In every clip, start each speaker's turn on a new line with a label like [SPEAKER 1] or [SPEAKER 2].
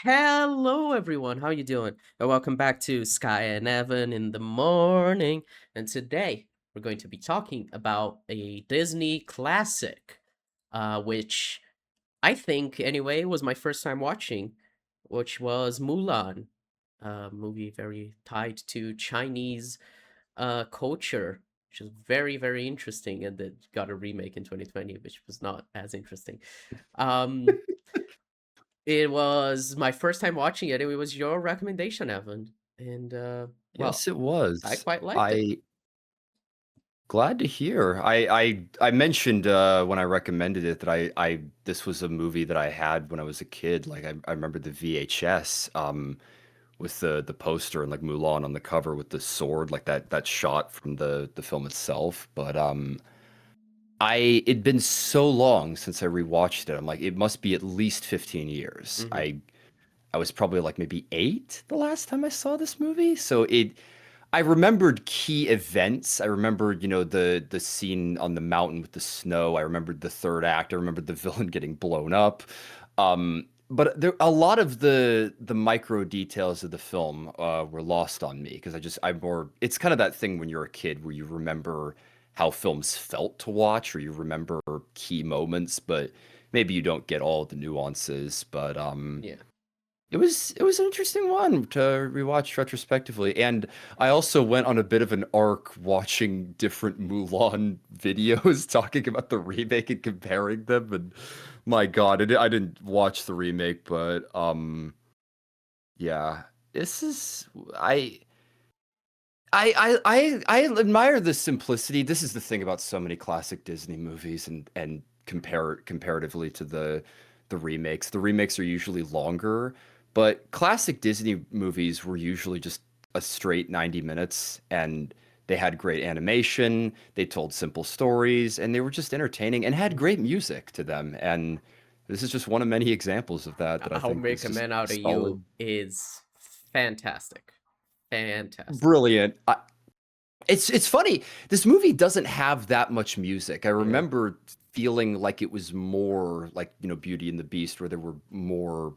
[SPEAKER 1] Hello, everyone. How you doing? And welcome back to Skye and Evan in the morning. And today we're going to be talking about a Disney classic, which I think, anyway, was my first time watching, which was Mulan, a movie very tied to Chinese culture, which is very, very interesting, and it got a remake in 2020, which was not as interesting. Um, It was my first time watching it, and it was your recommendation, Evan, and, well,
[SPEAKER 2] Yes, it
[SPEAKER 1] I
[SPEAKER 2] was.
[SPEAKER 1] quite liked it.
[SPEAKER 2] I glad to hear. I mentioned when I recommended it that I this was a movie that I had when I was a kid. Like I remember the VHS with the poster and like Mulan on the cover with the sword, like that shot from the film itself. But it'd been so long since I rewatched it. I'm like, it must be at least 15 years.
[SPEAKER 1] Mhm.
[SPEAKER 2] I was probably like maybe 8 the last time I saw this movie. So I remembered key events. I remembered, the scene on the mountain with the snow. I remembered the third act. I remembered the villain getting blown up. But there a lot of the micro details of the film were lost on me because I'm more. It's kind of that thing when you're a kid where you remember how films felt to watch, or you remember key moments, but maybe you don't get all the nuances. But
[SPEAKER 1] Yeah.
[SPEAKER 2] it was an interesting one to rewatch retrospectively, and I also went on a bit of an arc watching different Mulan videos talking about the remake and comparing them. And my God, I didn't watch the remake, but yeah, this is I admire the simplicity. This is the thing about so many classic Disney movies, and comparatively to the remakes. The remakes are usually longer, but classic Disney movies were usually just a straight 90 minutes, and they had great animation, they told simple stories, and they were just entertaining and had
[SPEAKER 1] Mhm.
[SPEAKER 2] great music to them. And this is just one of many examples of that I
[SPEAKER 1] I'll
[SPEAKER 2] think
[SPEAKER 1] Make
[SPEAKER 2] is
[SPEAKER 1] a
[SPEAKER 2] just
[SPEAKER 1] Man Out
[SPEAKER 2] a
[SPEAKER 1] of You
[SPEAKER 2] solid,
[SPEAKER 1] is fantastic. Fantastic.
[SPEAKER 2] brilliant. It's funny. This movie doesn't have that much music. I
[SPEAKER 1] Yeah.
[SPEAKER 2] remember feeling like it was more like, Beauty and the Beast, where there were more,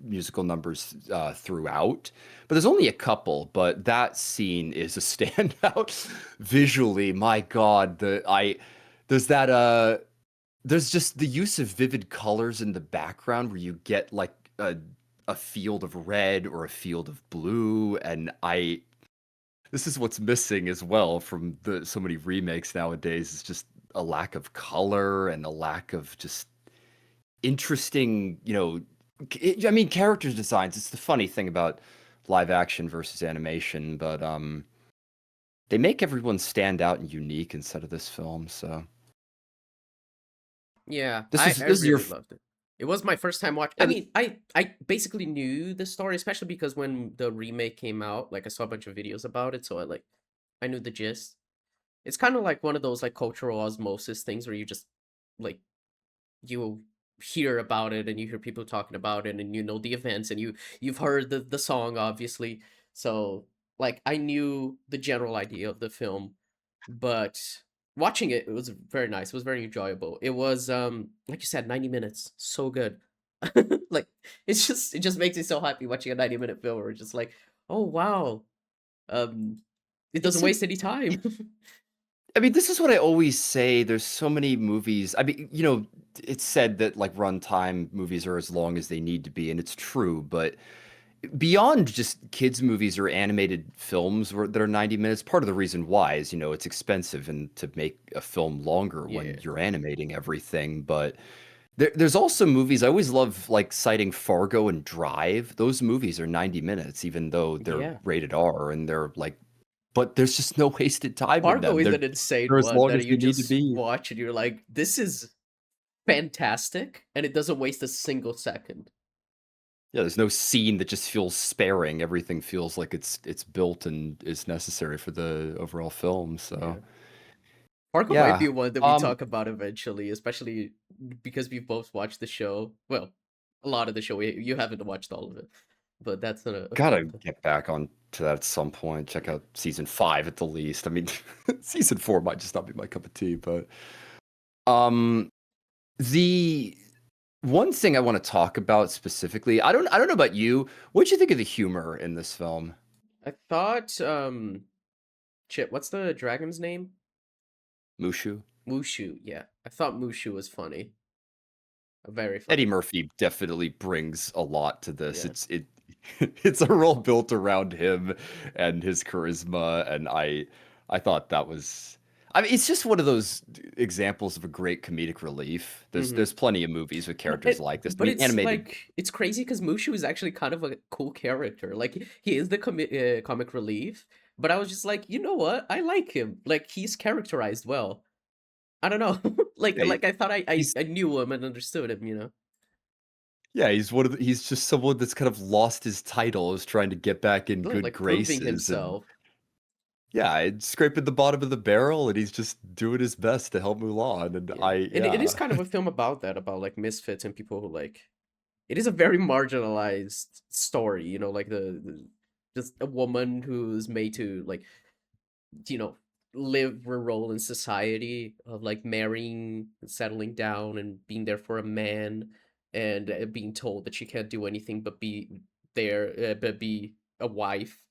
[SPEAKER 2] musical numbers throughout. But there's only a couple. But that scene is a standout visually. My God, there's that there's just the use of vivid colors in the background where you get like a field of red or a field of blue, and I this is what's missing as well from the so many remakes nowadays is just a lack of color and a lack of just interesting, I mean, character designs. It's the funny thing about live action versus animation, but they make everyone stand out and unique instead of this film. So
[SPEAKER 1] Yeah,
[SPEAKER 2] this
[SPEAKER 1] I
[SPEAKER 2] was
[SPEAKER 1] I
[SPEAKER 2] this is your
[SPEAKER 1] really loved it. It was my first time watch I
[SPEAKER 2] and
[SPEAKER 1] mean, I basically knew the story, especially because when the remake came out, like, I saw a bunch of videos about it, so I knew the gist. It's kinda like one of those, like, cultural osmosis things where you just, like, you hear about it and you hear people talking about it and you know the events and you've heard the song, obviously. So, like, I knew the general idea of the film, but watching it, it was very nice. It was very enjoyable. It was, like you said, 90 minutes. So good. Like, it just makes me so happy watching a 90-minute film where it's just like, "Oh, wow." Um, it doesn't
[SPEAKER 2] it's a
[SPEAKER 1] waste any time.
[SPEAKER 2] I mean, this is what I always say. There's so many movies. I mean, it's said that like runtime movies are as long as they need to be, and it's true. But beyond just kids' movies or animated films that are 90 minutes, part of the reason why is, it's expensive and to make a film longer when
[SPEAKER 1] Yeah.
[SPEAKER 2] you're animating everything. But there's also movies I always love, like citing Fargo and Drive. Those movies are 90 minutes, even though they're
[SPEAKER 1] Yeah.
[SPEAKER 2] rated R and they're like, but there's just no wasted time in
[SPEAKER 1] Fargo
[SPEAKER 2] them.
[SPEAKER 1] is
[SPEAKER 2] They're
[SPEAKER 1] an insane
[SPEAKER 2] they're as
[SPEAKER 1] one
[SPEAKER 2] long
[SPEAKER 1] that
[SPEAKER 2] as
[SPEAKER 1] you
[SPEAKER 2] they need to
[SPEAKER 1] just
[SPEAKER 2] be.
[SPEAKER 1] watch and you're like, "This is fantastic," and it doesn't waste a single second.
[SPEAKER 2] Yeah, there's no scene that just feels sparing. Everything feels like it's built and is necessary for the overall film. So
[SPEAKER 1] Yeah. Fargo might be
[SPEAKER 2] yeah,
[SPEAKER 1] one that we talk about eventually, especially because we've both watched the show. Well, a lot of the show. You haven't watched all of it, but that's a
[SPEAKER 2] gotta
[SPEAKER 1] fun thing.
[SPEAKER 2] get back on to that at some point. Check out season 5 at the least. I mean, season 4 might just not be my cup of tea, but um, the One thing I want to talk about specifically, I don't know about you. What'd you think of the humor in this film?
[SPEAKER 1] I thought shit, what's the dragon's name?
[SPEAKER 2] Mushu?
[SPEAKER 1] Mushu, yeah. I thought Mushu was funny. Very
[SPEAKER 2] Eddie
[SPEAKER 1] funny.
[SPEAKER 2] Murphy definitely brings a lot to this.
[SPEAKER 1] Yeah.
[SPEAKER 2] It it's a role built around him and his charisma, and I thought that was. I mean, it's just one of those examples of a great comedic relief.
[SPEAKER 1] Mm-hmm.
[SPEAKER 2] There's plenty of movies with
[SPEAKER 1] But
[SPEAKER 2] characters like this. I mean,
[SPEAKER 1] it's
[SPEAKER 2] animated.
[SPEAKER 1] like it's crazy because Mushu is actually kind of a cool character. Like he is the comic relief, but I was just like, you know what? I like him. Like he's characterized well. I don't know.
[SPEAKER 2] Yeah,
[SPEAKER 1] Like I thought
[SPEAKER 2] he's
[SPEAKER 1] I knew him and understood him. You know.
[SPEAKER 2] yeah, he's one of he's just someone that's kind of lost his title, is trying to get back in good
[SPEAKER 1] Like proving
[SPEAKER 2] graces, and
[SPEAKER 1] himself.
[SPEAKER 2] yeah, it's scraping the bottom of the barrel, and he's just doing his best to help Mulan. And
[SPEAKER 1] Yeah, and it is
[SPEAKER 2] yeah.
[SPEAKER 1] kind of a film about that, about like misfits and people who like. It is a very marginalized story, you know, like the just a woman who's made to like you know live her role in society of like marrying, settling down, and being there for a man, and being told that she can't do anything but be there, but be a wife.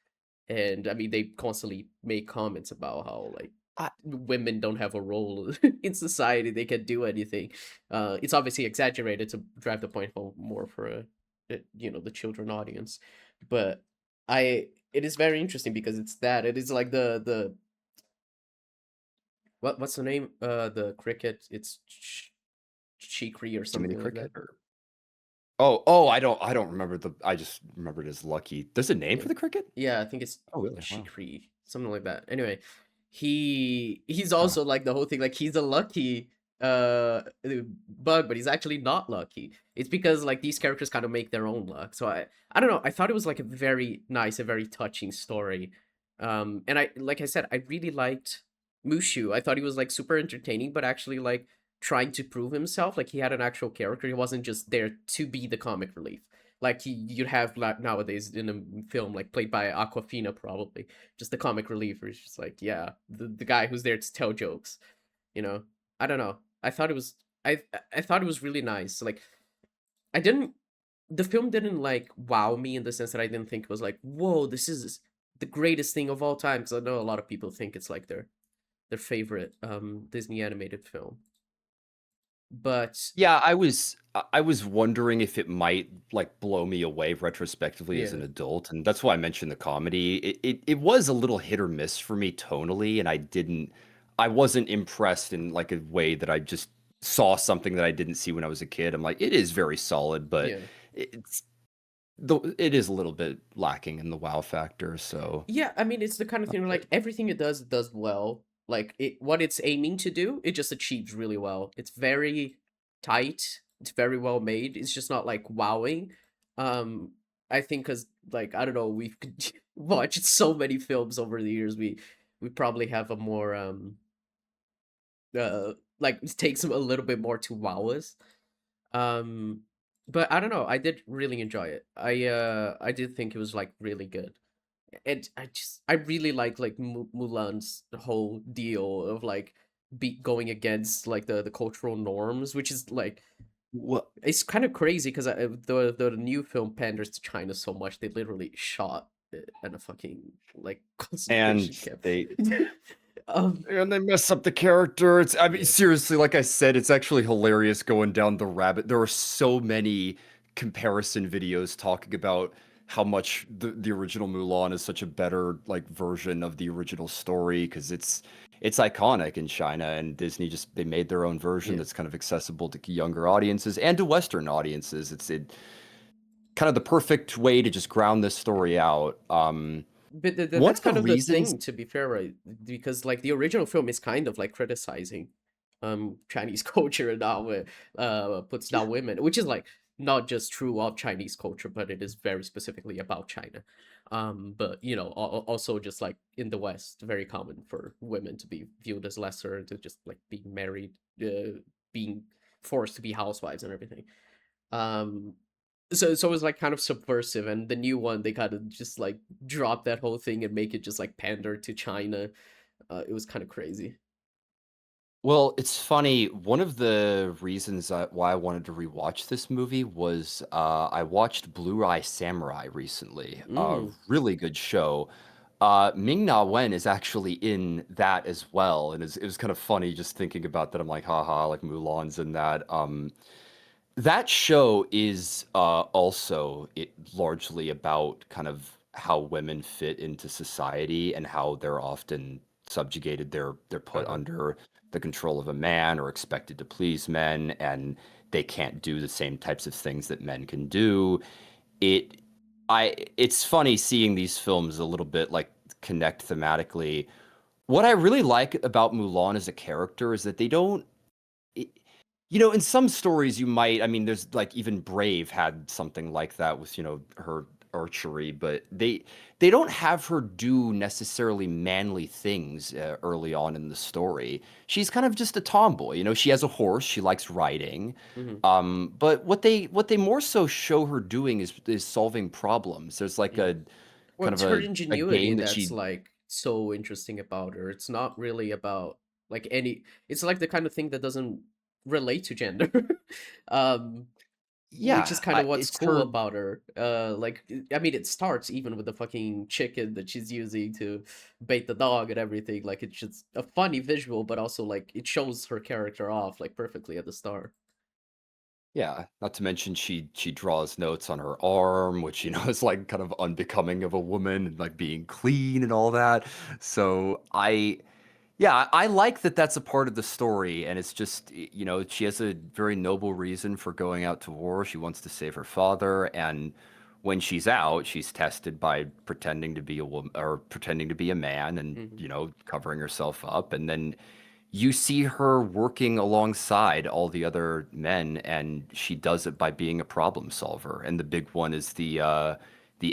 [SPEAKER 1] And I mean, they constantly make comments about how like
[SPEAKER 2] I,
[SPEAKER 1] women don't have a role in society; they can do anything. It's obviously exaggerated to drive the point home more for the children audience, but I it is very interesting because it's that it is like the what's the name? The cricket. It's Chikri or
[SPEAKER 2] Jiminy
[SPEAKER 1] something like that.
[SPEAKER 2] Cricket, or oh, I don't remember I just remembered as Lucky. There's a name
[SPEAKER 1] Yeah,
[SPEAKER 2] for the cricket?
[SPEAKER 1] yeah. I think it's
[SPEAKER 2] Oh, really? Wow.
[SPEAKER 1] Chikri, something like that. Anyway, he's
[SPEAKER 2] Huh.
[SPEAKER 1] also like the whole thing. Like he's a lucky bug, but he's actually not lucky. It's because like these characters kind of make their own luck. So I don't know. I thought it was like a very nice, a very touching story. And I like I said, I really liked Mushu. I thought he was like super entertaining, but actually like trying to prove himself. Like he had an actual character. He wasn't just there to be the comic relief. Like you'd have like nowadays in a film like played by Aquafina, probably just the comic relief where it's just like, yeah, the guy who's there to tell jokes, you know. I don't know. I thought it was really nice. Like I didn't the film didn't like wow me in the sense that I didn't think it was like, whoa, this is the greatest thing of all time, because I know a lot of people think it's like their favorite Disney animated film. But
[SPEAKER 2] Yeah, I was wondering if it might like blow me away retrospectively as an
[SPEAKER 1] yeah.
[SPEAKER 2] adult, and that's why I mentioned the comedy. It was a little hit or miss for me tonally, and I wasn't impressed in like a way that I just saw something that I didn't see when I was a kid. I'm like, it is very solid, but
[SPEAKER 1] Yeah.
[SPEAKER 2] it's it is a little bit lacking in the wow factor. So
[SPEAKER 1] Yeah, I mean, it's the kind of thing where like everything it does well. Like what it's aiming to do, it just achieves really well. It's very tight. It's very well made. It's just not like wowing. Um, I think because like I don't know, we've watched so many films over the years. We probably have a more like it takes a little bit more to wow us. Um, but I don't know. I did really enjoy it. I did think it was like really good. And I really like Mulan's whole deal of like be going against like the cultural norms, which is like
[SPEAKER 2] what?
[SPEAKER 1] it's kind of crazy because the new film panders to China so much they literally shot it in a fucking like
[SPEAKER 2] And
[SPEAKER 1] concentration camp.
[SPEAKER 2] they
[SPEAKER 1] um,
[SPEAKER 2] And they mess up the character. I mean,
[SPEAKER 1] yeah,
[SPEAKER 2] seriously, like I said, it's actually hilarious going down the rabbit. There are so many comparison videos talking about how much the original Mulan is such a better like version of the original story because it's iconic in China, and Disney just they made their own version
[SPEAKER 1] yeah.
[SPEAKER 2] that's kind of accessible to younger audiences and to Western audiences. It's kind of the perfect way to just ground this story out.
[SPEAKER 1] But
[SPEAKER 2] One
[SPEAKER 1] that's
[SPEAKER 2] of the
[SPEAKER 1] kind of the
[SPEAKER 2] reasons
[SPEAKER 1] thing, to be fair, right? Because like the original film is kind of like criticizing Chinese culture and how it puts
[SPEAKER 2] yeah,
[SPEAKER 1] down women, which is like not just true of Chinese culture, but it is very specifically about China. But you know, also just like in the West, very common for women to be viewed as lesser, to just like being married, being forced to be housewives and everything. Um, so it was like kind of subversive, and the new one they kind of just like drop that whole thing and make it just like pander to China. It was kind of crazy.
[SPEAKER 2] Well, it's funny. One of the reasons why I wanted to rewatch this movie was I watched Blue Eye Samurai recently. A
[SPEAKER 1] Mm.
[SPEAKER 2] really good show. Ming Na Wen is actually in that as well, and it was kind of funny just thinking about that. I'm like, haha, like Mulan's in that. That show is also largely about kind of how women fit into society and how they're often subjugated. They're put
[SPEAKER 1] Uh-huh.
[SPEAKER 2] under the control of a man or expected to please men, and they can't do the same types of things that men can do. It it's funny seeing these films a little bit like connect thematically. What I really like about Mulan as a character is that they don't it, in some stories you might, I mean, there's like even Brave had something like that with, her archery, but they don't have her do necessarily manly things early on in the story. She's kind of just a tomboy, she has a horse, she likes riding.
[SPEAKER 1] Hmm.
[SPEAKER 2] But what they more so show her doing is solving problems. There's like
[SPEAKER 1] Yeah.
[SPEAKER 2] a
[SPEAKER 1] Well,
[SPEAKER 2] kind of
[SPEAKER 1] it's her
[SPEAKER 2] a
[SPEAKER 1] ingenuity
[SPEAKER 2] game that
[SPEAKER 1] that's
[SPEAKER 2] she
[SPEAKER 1] like so interesting about her. It's not really about like any. It's like the kind of thing that doesn't relate to gender. um, which is
[SPEAKER 2] yeah,
[SPEAKER 1] kind of what's
[SPEAKER 2] it's
[SPEAKER 1] cool
[SPEAKER 2] her.
[SPEAKER 1] about her. Like I mean, it starts even with the fucking chicken that she's using to bait the dog and everything. Like it's just a funny visual, but also like it shows her character off like perfectly at the start.
[SPEAKER 2] Yeah, not to mention she draws notes on her arm, which,
[SPEAKER 1] Yeah.
[SPEAKER 2] is like kind of unbecoming of a woman and like being clean and all that. So yeah, I like that that's a part of the story, and it's just, she has a very noble reason for going out to war. She wants to save her father, and when she's out, she's tested by pretending to be a woman or pretending to be a man and,
[SPEAKER 1] Hmm.
[SPEAKER 2] covering herself up, and then you see her working alongside all the other men, and she does it by being a problem solver. And the big one is the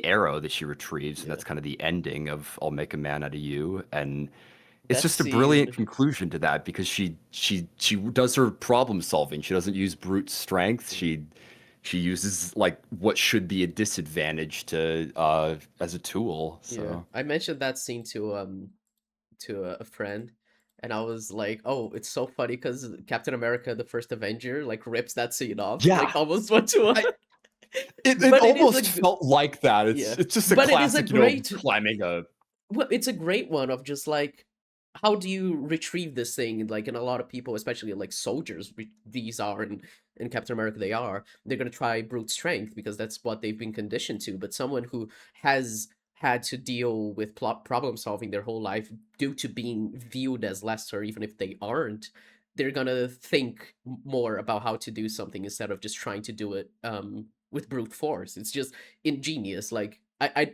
[SPEAKER 2] arrow that she retrieves, and
[SPEAKER 1] Yeah.
[SPEAKER 2] that's kind of the ending of "I'll make a man out of you." And it's
[SPEAKER 1] That
[SPEAKER 2] just a brilliant
[SPEAKER 1] scene.
[SPEAKER 2] conclusion to that because she does her problem solving. She doesn't use brute strength.
[SPEAKER 1] Mhm.
[SPEAKER 2] She uses like what should be a disadvantage to as a tool.
[SPEAKER 1] Yeah,
[SPEAKER 2] So
[SPEAKER 1] I mentioned that scene to a friend, and I was like, "Oh, it's so funny because Captain America: The First Avenger like rips that scene off like
[SPEAKER 2] yeah,
[SPEAKER 1] almost one to one."
[SPEAKER 2] I, it
[SPEAKER 1] But it is a
[SPEAKER 2] almost felt like that. It's
[SPEAKER 1] yeah,
[SPEAKER 2] it's just a
[SPEAKER 1] but it is a
[SPEAKER 2] classic,
[SPEAKER 1] great
[SPEAKER 2] climbing a
[SPEAKER 1] well, it's a great one of just like how do you retrieve this thing? Like, and a lot of people, especially like soldiers, these are in Captain America, they are. They're gonna try brute strength because that's what they've been conditioned to. But someone who has had to deal with problem solving their whole life due to being viewed as lesser, even if they aren't, they're gonna think more about how to do something instead of just trying to do it with brute force. It's just ingenious. Like I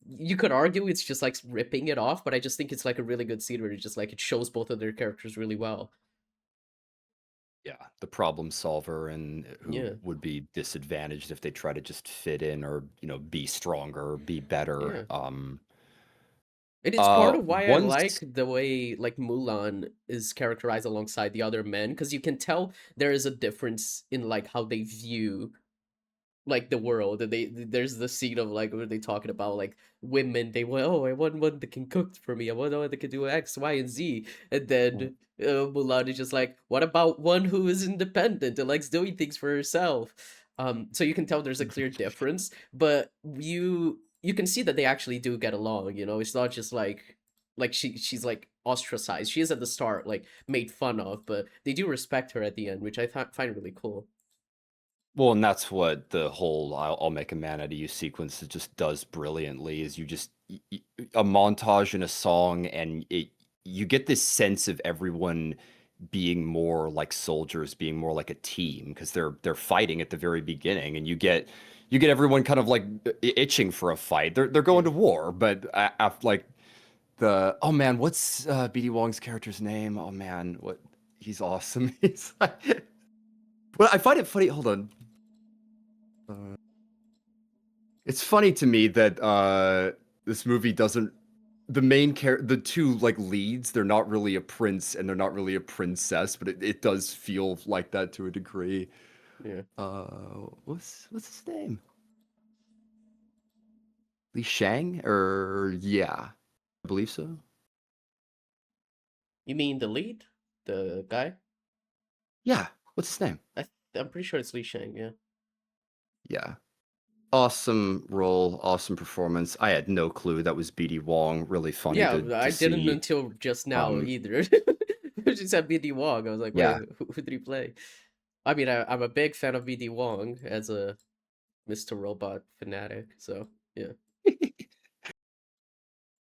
[SPEAKER 1] you could argue it's just like ripping it off, but I just think it's like a really good scene where it just like it shows both of their characters really well.
[SPEAKER 2] yeah, the problem solver and who
[SPEAKER 1] Yeah,
[SPEAKER 2] would be disadvantaged if they try to just fit in or, be stronger or be better.
[SPEAKER 1] yeah. And it's part of why I like
[SPEAKER 2] Once
[SPEAKER 1] the way like Mulan is characterized alongside the other men, because you can tell there is a difference in like how they view like the world. And there's the scene of like where they talking about like women. They want, oh, I want one that can cook for me. I want one that can do X, Y, and Z. And then Mulan is just like, what about one who is independent and likes doing things for herself? So you can tell there's a clear difference, but you can see that they actually do get along. You know, it's not just like she's like ostracized. She is at the start like made fun of, but they do respect her at the end, which I find really cool.
[SPEAKER 2] Well, and that's what the whole "I'll make a man out of you" sequence it just does brilliantly is you just a montage and a song, and you get this sense of everyone being more like soldiers, being more like a team because they're fighting at the very beginning, and you get everyone kind of like itching for a fight. They're going
[SPEAKER 1] Yeah.
[SPEAKER 2] to war, but after like the oh man, what's BD Wong's character's name? Oh man, what he's awesome. He's like, well, I find it funny. Hold on. It's funny to me that this movie doesn't the two like leads, they're not really a prince and they're not really a princess, but it does feel like that to a degree.
[SPEAKER 1] Yeah.
[SPEAKER 2] What's his name? Li Shang? Or yeah, I believe so.
[SPEAKER 1] You mean the lead? The guy?
[SPEAKER 2] Yeah, what's his name?
[SPEAKER 1] I'm pretty sure it's Lee Shang. Yeah.
[SPEAKER 2] Yeah. Awesome role, awesome performance. I had no clue that was BD Wong. Really funny
[SPEAKER 1] Yeah,
[SPEAKER 2] to
[SPEAKER 1] I didn't
[SPEAKER 2] see.
[SPEAKER 1] until just now
[SPEAKER 2] Um,
[SPEAKER 1] either. She said BD Wong. I was like,
[SPEAKER 2] yeah.
[SPEAKER 1] wait, who did he play? I mean, I'm a big fan of BD Wong as a Mr. Robot fanatic. So yeah,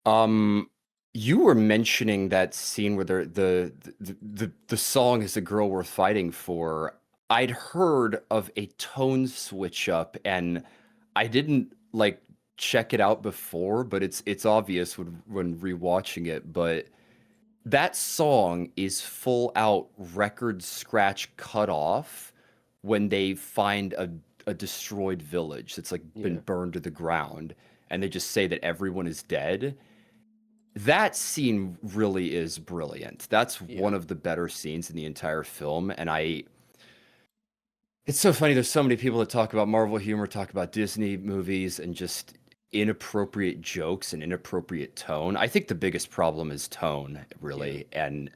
[SPEAKER 2] Um, you were mentioning that scene where the song is a girl worth fighting for. I'd heard of a tone switch up, and I didn't like check it out before, but it's obvious when rewatching it. But that song is full out record scratch cut off when they find a destroyed village that's like been
[SPEAKER 1] yeah,
[SPEAKER 2] burned to the ground, and they just say that everyone is dead. That scene really is brilliant. That's
[SPEAKER 1] yeah,
[SPEAKER 2] one of the better scenes in the entire film, and it's so funny. There's so many people that talk about Marvel humor, talk about Disney movies, and just inappropriate jokes and inappropriate tone. I think the biggest problem is tone,
[SPEAKER 1] yeah.
[SPEAKER 2] really, and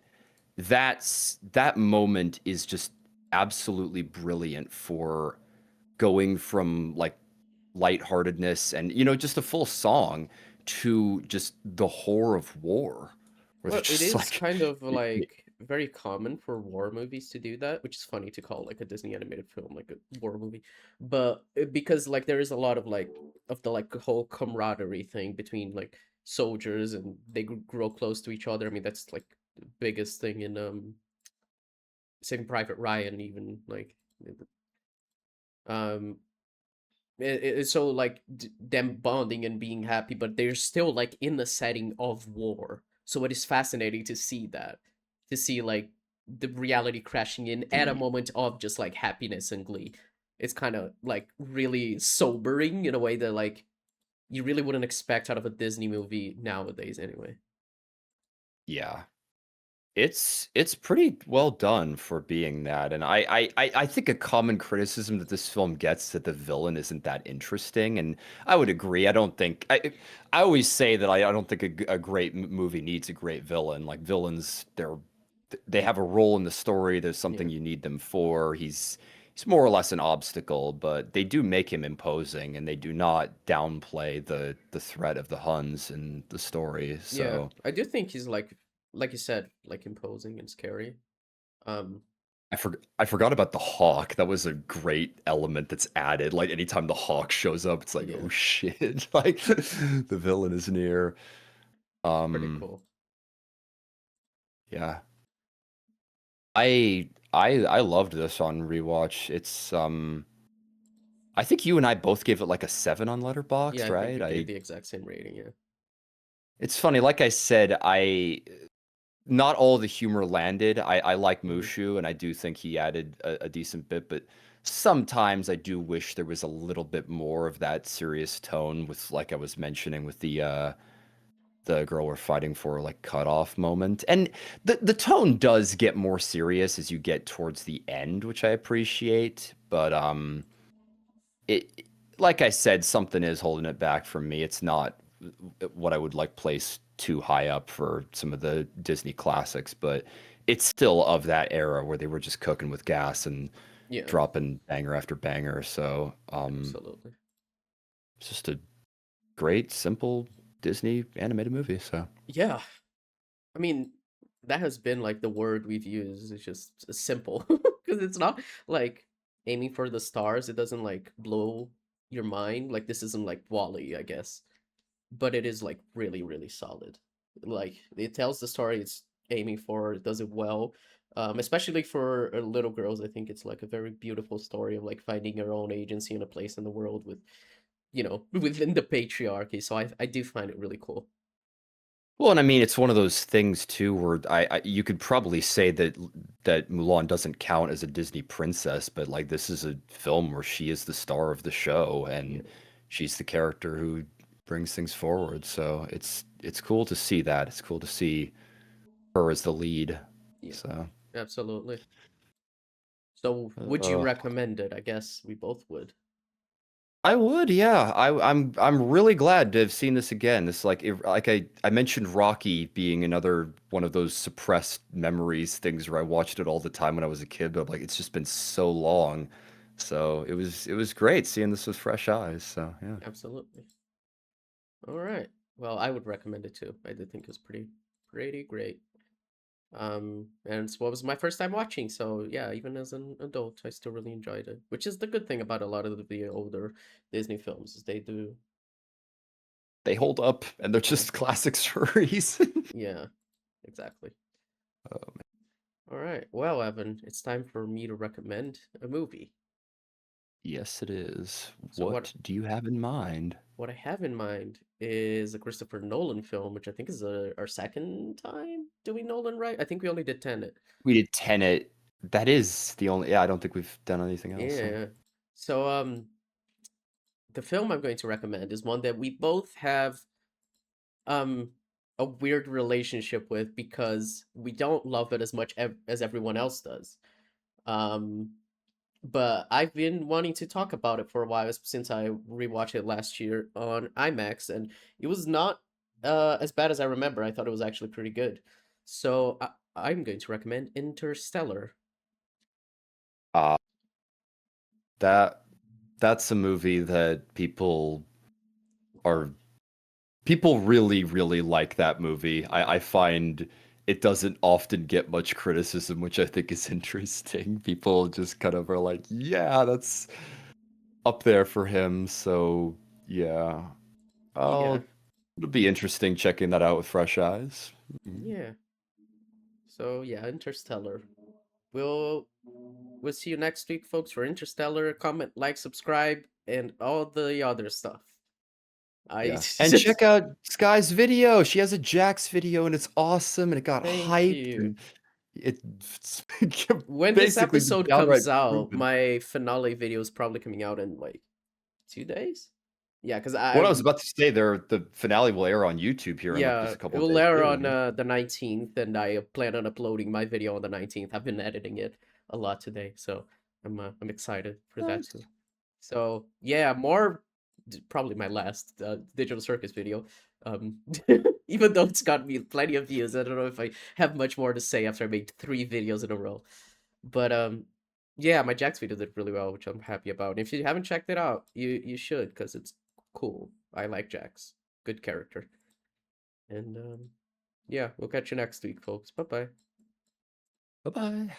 [SPEAKER 2] that moment is just absolutely brilliant for going from like lightheartedness and just a full song to just the horror of war, where they're
[SPEAKER 1] Well, it
[SPEAKER 2] just
[SPEAKER 1] is
[SPEAKER 2] like,
[SPEAKER 1] kind of like very common for war movies to do that, which is funny to call like a Disney animated film like a war movie. But because like there is a lot of like of the like whole camaraderie thing between like soldiers and they grow close to each other. I mean, that's like the biggest thing in Saving Private Ryan even like um it's so like them bonding and being happy, but they're still like in the setting of war. So it is fascinating to see that, to see like the reality crashing in at a
[SPEAKER 2] mm,
[SPEAKER 1] moment of just like happiness and glee. It's kind of like really sobering in a way that like you really wouldn't expect out of a Disney movie nowadays, anyway.
[SPEAKER 2] yeah. It's pretty well done for being that, and I think a common criticism that this film gets is that the villain isn't that interesting, and I would agree. I don't think I always say that I don't think a great movie needs a great villain. Like villains, they have a role in the story. There's something
[SPEAKER 1] Yeah,
[SPEAKER 2] you need them for. He's more or less an obstacle, but they do make him imposing, and they do not downplay the threat of the Huns in the story.
[SPEAKER 1] yeah.
[SPEAKER 2] So.
[SPEAKER 1] I do think he's like you said, like imposing and scary. Um,
[SPEAKER 2] I forgot about the hawk. That was a great element that's added. Like anytime the hawk shows up, it's like,
[SPEAKER 1] yeah,
[SPEAKER 2] oh shit, like the villain is near.
[SPEAKER 1] pretty
[SPEAKER 2] Um,
[SPEAKER 1] cool.
[SPEAKER 2] yeah. I loved this on rewatch. I think you and I both gave it like a 7 on
[SPEAKER 1] Yeah,
[SPEAKER 2] Letterboxd,
[SPEAKER 1] I think
[SPEAKER 2] right?
[SPEAKER 1] we gave
[SPEAKER 2] I
[SPEAKER 1] the exact same rating. Yeah,
[SPEAKER 2] It's funny, like I said, I not all the humor landed. I like
[SPEAKER 1] hmm,
[SPEAKER 2] Mushu, and I do think he added a decent bit, but sometimes I do wish there was a little bit more of that serious tone with, like I was mentioning, with the girl we're fighting for, like, cut-off moment. And the tone does get more serious as you get towards the end, which I appreciate, but it like I said, something is holding it back from me. It's not what I would like place too high up for some of the Disney classics, but it's still of that era where they were just cooking with gas and
[SPEAKER 1] yeah,
[SPEAKER 2] dropping banger after banger. So
[SPEAKER 1] absolutely.
[SPEAKER 2] it's just a great, simple Disney animated movie. So
[SPEAKER 1] Yeah, I mean, that has been like the word we've used. It's just simple because it's not like aiming for the stars. It doesn't like blow your mind. Like this isn't like Wally, I guess, but it is like really, really solid. Like it tells the story it's aiming for. It does it well. Especially for little girls, I think it's like a very beautiful story of like finding your own agency and a place in the world with, within the patriarchy. So I do find it really cool.
[SPEAKER 2] well, and I mean, it's one of those things too, where you could probably say that Mulan doesn't count as a Disney princess, but like this is a film where she is the star of the show,
[SPEAKER 1] Yeah,
[SPEAKER 2] and she's the character who brings things forward. So it's cool to see that. It's cool to see her as the lead.
[SPEAKER 1] yeah,
[SPEAKER 2] So,
[SPEAKER 1] absolutely. So would you
[SPEAKER 2] uh,
[SPEAKER 1] recommend it? I guess we both would.
[SPEAKER 2] I would, yeah. I'm really glad to have seen this again. This like I mentioned Rocky being another one of those suppressed memories things where I watched it all the time when I was a kid, but like it's just been so long. So it was great seeing this with fresh eyes. So yeah.
[SPEAKER 1] Absolutely. All right. Well, I would recommend it too. I did think it was pretty great. And it's what was my first time watching, so yeah, even as an adult, I still really enjoyed it. Which is the good thing about a lot of the older Disney films, is they do,
[SPEAKER 2] They hold up and they're
[SPEAKER 1] yeah,
[SPEAKER 2] just classic stories.
[SPEAKER 1] yeah, exactly.
[SPEAKER 2] Oh,
[SPEAKER 1] All right. Well, Evan, it's time for me to recommend a movie.
[SPEAKER 2] yes, it is.
[SPEAKER 1] So
[SPEAKER 2] What do you have in mind?
[SPEAKER 1] what I have in mind is a Christopher Nolan film, which I think is our second time doing Nolan, right? I think we only did Tenet.
[SPEAKER 2] We did Tenet. That is the only, yeah, I don't think we've done anything else. So.
[SPEAKER 1] Yeah. So the film I'm going to recommend is one that we both have um a weird relationship with because we don't love it as much as everyone else does. Um but I've been wanting to talk about it for a while since I rewatched it last year on IMAX, and it was not as bad as I remember. I thought it was actually pretty good. So I'm going to recommend Interstellar.
[SPEAKER 2] Uh, that that's a movie that are people really, really like that movie. I find it doesn't often get much criticism, which I think is interesting. People just kind of are like, yeah, that's up there for him. So yeah.
[SPEAKER 1] Yeah.
[SPEAKER 2] It'll be interesting checking that out with fresh eyes. Mhm.
[SPEAKER 1] Yeah. So yeah, Interstellar. We'll we'll see you next week, folks, for Interstellar. Comment, like, subscribe, and all the other stuff. I
[SPEAKER 2] Yeah. And check out Skye's video. She has a Jax video and it's awesome and it got
[SPEAKER 1] thank
[SPEAKER 2] hyped
[SPEAKER 1] you.
[SPEAKER 2] and it's
[SPEAKER 1] When this
[SPEAKER 2] basically been
[SPEAKER 1] episode
[SPEAKER 2] downright
[SPEAKER 1] comes out,
[SPEAKER 2] proven.
[SPEAKER 1] my finale video is probably coming out in like 2 days. Yeah, because
[SPEAKER 2] What I was about to say there, the finale will air on YouTube here in like
[SPEAKER 1] yeah,
[SPEAKER 2] just a
[SPEAKER 1] it
[SPEAKER 2] couple of
[SPEAKER 1] will
[SPEAKER 2] days
[SPEAKER 1] air
[SPEAKER 2] too.
[SPEAKER 1] on
[SPEAKER 2] Yeah.
[SPEAKER 1] the 19th, and I plan on uploading my video on the 19th. I've been editing it a lot today, so I'm excited for that
[SPEAKER 2] Nice.
[SPEAKER 1] too. So yeah, more probably my last digital circus video. Um, even though it's got me plenty of views, I don't know if I have much more to say after I made 3 videos in a row. But yeah, my Jax video did really well, which I'm happy about. And if you haven't checked it out, you should, because it's cool. I like Jax, good character. And yeah, we'll catch you next week, folks. Bye bye.
[SPEAKER 2] Bye-bye.